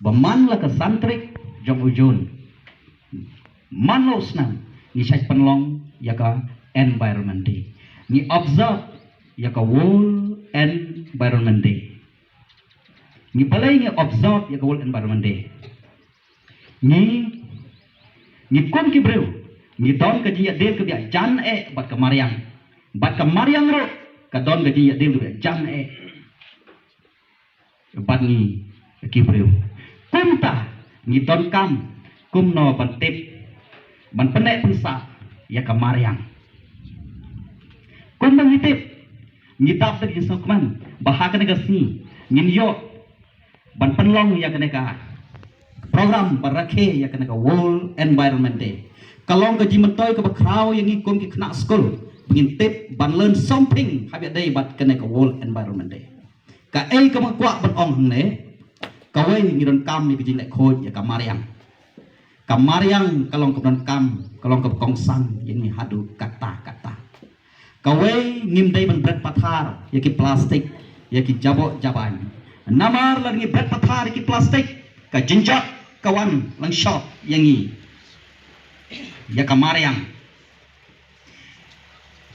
Baman la ka santrik jong ujun. Manos nan ni sai penlong ya ka environment day. Ni observe ya ka world environment day. Ni balai ni observe ya ka world environment day. Ni kon ki breu. Ni don ka ji ya del ka bia jan bat ka mariang. Bat ka mariang ro ka don ka ji ya del ka bia jan bat ni ki breu. Kumta ni don kam kumno bantip ban penek pensa ya ka mariang. Kum bang hitip ni tap tadi sokman bahaka nega sni ngin yo ban penlong ya ka program barakhe ya ka world environment day. Kalong ka jimentoy ka bakraw yang ikum ki kena school ngin tip ban learn something habia day bat ka world environment day. Ka ka makwa ban ong hang ne ka wei ngiron kam ni ki lek khoj ya ka mariang. Kamariang kalong keberan kam, kalong kebekong sang yang hadu kata-kata. Kawai ngimdai ban berat pathar, yaki plastik, yaki jabok jaban. Namar lagi berat pathar yaki plastik, ka jenjak kawan lang shot yangi. Ya kamariang.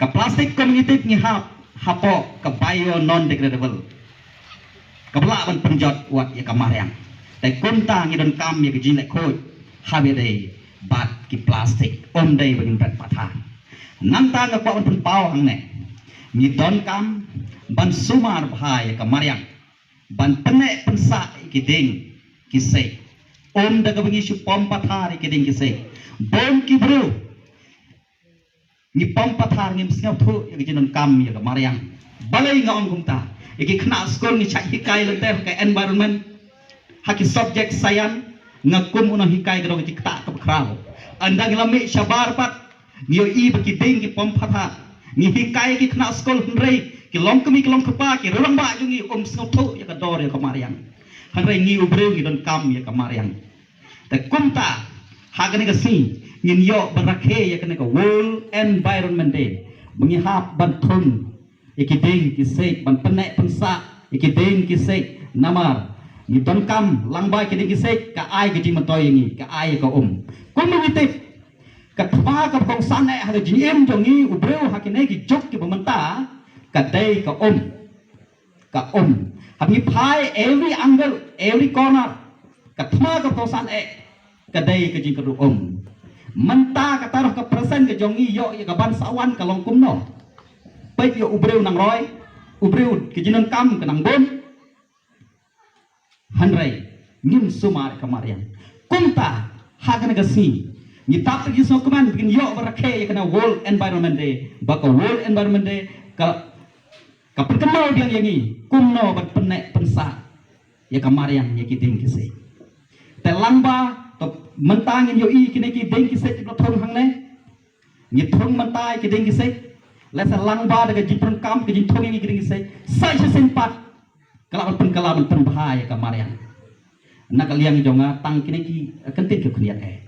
Ka plastik komunitif ni hapo ka bio non degradable. Kabla ban penjot wat ya kamariang. Tai kunta ngidon kam yaki jinlek khoj. Habis bat ki plastik day begin berat patah. Nanta ngak pun pau hang ne. Ni don kam ban sumar bahaya kamariang. Ban penek pensa ki ding ki se. Daga bengi su pom pathar ki ding ki se. Bom ki bro. Ni pom pathar ngim sngap thu ki jinon kam ya kamariang. Balai ngaon kumta. Iki kena skol ni chak hikai lenter ka environment. Haki subject sayan ngakum unang hikai garo ki tak kapkrao andang lami syabar pat ngio i baki ding ki pom phatha ni hikai ki khna skol hnrei ki long kami ki long khapa ki rong ba jungi snotho ya ka dor ya kamariang hanrei ngi ubreu ngi don kam ya kamariang ta kumta hagani ka si ngin yo barakhe ya ka world environment day mengi hap ban thun iki ding ki se ban penek pensa iki ding ki se namar ni don kam lang bai ke dikisek ka ai ke jimentoy ngi ka ai ka kum ngitip ka thwa ka kong san ai ha ji em jongi ubreu hakine ki jok ki pementa ka dei ka habi phai every angle every corner ka thwa ka kong san ai ka dei ka ji ka ru menta ka taruh ka persen ka jongi yo ya ka ban sawan ka long kum no pai yo ubreu nang roi ubreu ki jinon kam ka nang bon hanrai ngim sumar kamarian kumta hagan gasi ni tap gi so kaman begin yo barakhe ya kana world environment day baka world environment day ka perkenal dia yangi kumno bat penek pensa ya kamarian ya kiting kise te langba to mentangin yo i kine ki ding kise ti thong hang ne ni thong mentai ki ding kise lesa langba daga jipun kam ki jin thong ngi ki ding kise sai se sempat kalau pun bahaya kamarian nak liang jonga tang kini ki kentit ke kuniat